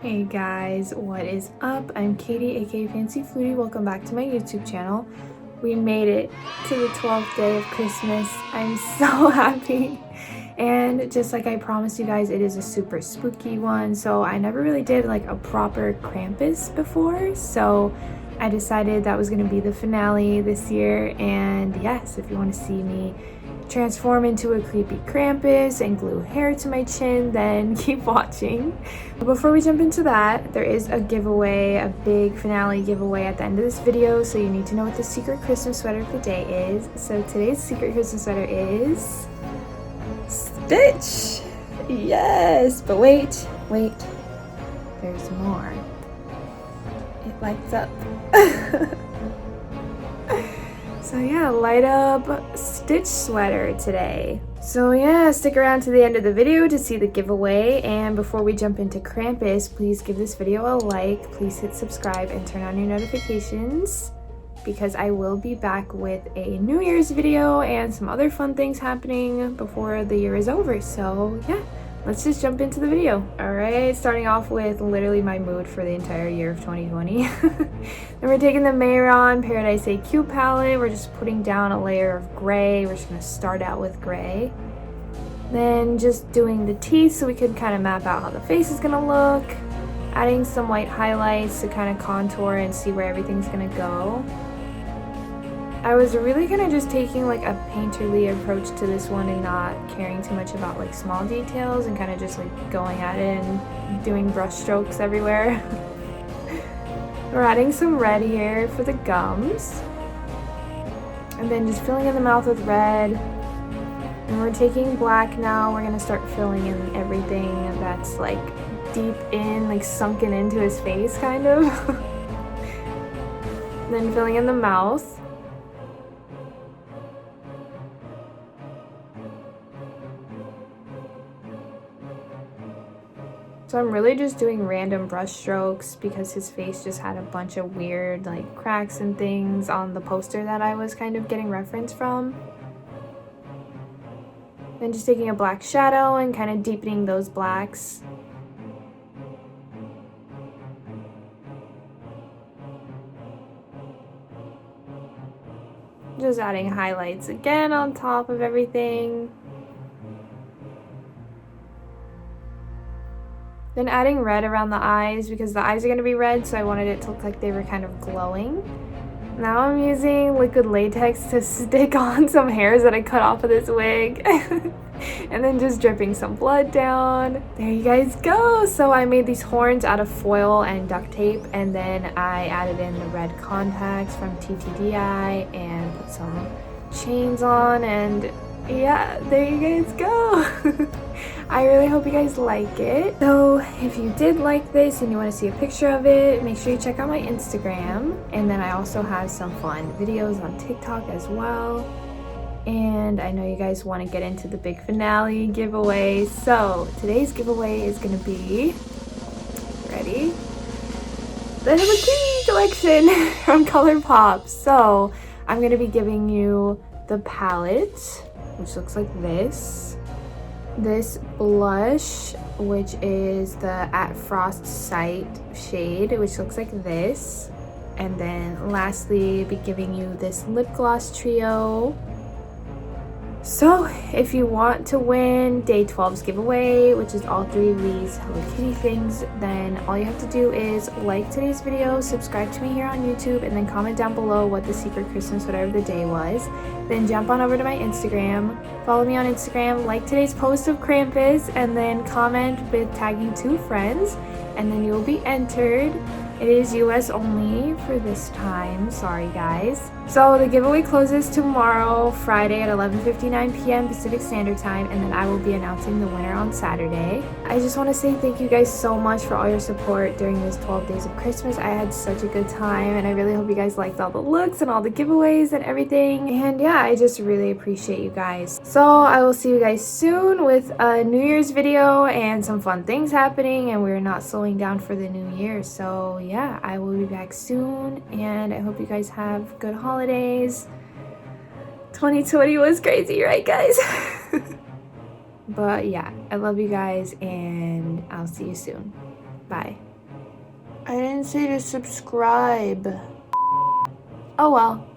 Hey guys, what is up? I'm Katie, aka Fancy Flutie. Welcome back to my YouTube channel. We made it to the 12th day of Christmas. I'm so happy. And just like I promised you guys, it is a super spooky one. So I never really did like a proper Krampus before. So I decided that was going to be the finale this year. And yes, if you want to see me transform into a creepy Krampus and glue hair to my chin, then keep watching. Before we jump into that, there is a giveaway, a big finale giveaway at the end of this video, so you need to know what the secret Christmas sweater of the day is. So today's secret Christmas sweater is Stitch. Yes, but wait, there's more. It lights up. So yeah, light up Stitch sweater today. So yeah, stick around to the end of the video to see the giveaway. And before we jump into Krampus, please give this video a like. Please hit subscribe and turn on your notifications, because I will be back with a New Year's video and some other fun things happening before the year is over. So yeah, let's just jump into the video. Alright, starting off with literally my mood for the entire year of 2020. Then we're taking the Mehron Paradise AQ palette. We're just putting down a layer of gray. We're just going to start out with gray. Then just doing the teeth so we can kind of map out how the face is going to look. Adding some white highlights to kind of contour and see where everything's going to go. I was really kind of just taking like a painterly approach to this one and not caring too much about like small details and kind of just like going at it and doing brush strokes everywhere. We're adding some red here for the gums. And then just filling in the mouth with red. And we're taking black now. We're going to start filling in everything that's like deep in, like sunken into his face kind of. Then filling in the mouth. So I'm really just doing random brush strokes because his face just had a bunch of weird like cracks and things on the poster that I was kind of getting reference from. Then just taking a black shadow and kind of deepening those blacks. Just adding highlights again on top of everything. Then adding red around the eyes because the eyes are going to be red, so I wanted it to look like they were kind of glowing. Now I'm using liquid latex to stick on some hairs that I cut off of this wig. And then just dripping some blood down. There you guys go! So I made these horns out of foil and duct tape, and then I added in the red contacts from TTDEye and put some chains on, and yeah, there you guys go. I really hope you guys like it. So if you did like this and you want to see a picture of it, make sure you check out my Instagram. And then I also have some fun videos on TikTok as well. And I know you guys want to get into the big finale giveaway. So today's giveaway is going to be, ready? The Hello Kitty collection from ColourPop. So I'm going to be giving you the palette, which looks like this blush, which is the At Frost Sight shade, which looks like this, and then lastly be giving you this lip gloss trio. So if you want to win day 12's giveaway, which is all 3 of these Hello Kitty things, then all you have to do is like today's video, subscribe to me here on YouTube, and then comment down below what the secret Christmas sweater of the day was. Then jump on over to my Instagram, follow me on Instagram, like today's post of Krampus, and then comment with tagging 2 friends, and then you'll be entered. It is US only for this time, sorry guys. So the giveaway closes tomorrow, Friday at 11:59 p.m. Pacific Standard Time, and then I will be announcing the winner on Saturday. I just want to say thank you guys so much for all your support during this 12 days of Christmas. I had such a good time, and I really hope you guys liked all the looks and all the giveaways and everything. And yeah, I just really appreciate you guys. So I will see you guys soon with a New Year's video and some fun things happening, and we're not slowing down for the new year. So yeah, I will be back soon, and I hope you guys have good holidays. 2020 was crazy, right guys? But yeah, I love you guys, and I'll see you soon. Bye. didn't say to subscribe. Oh well.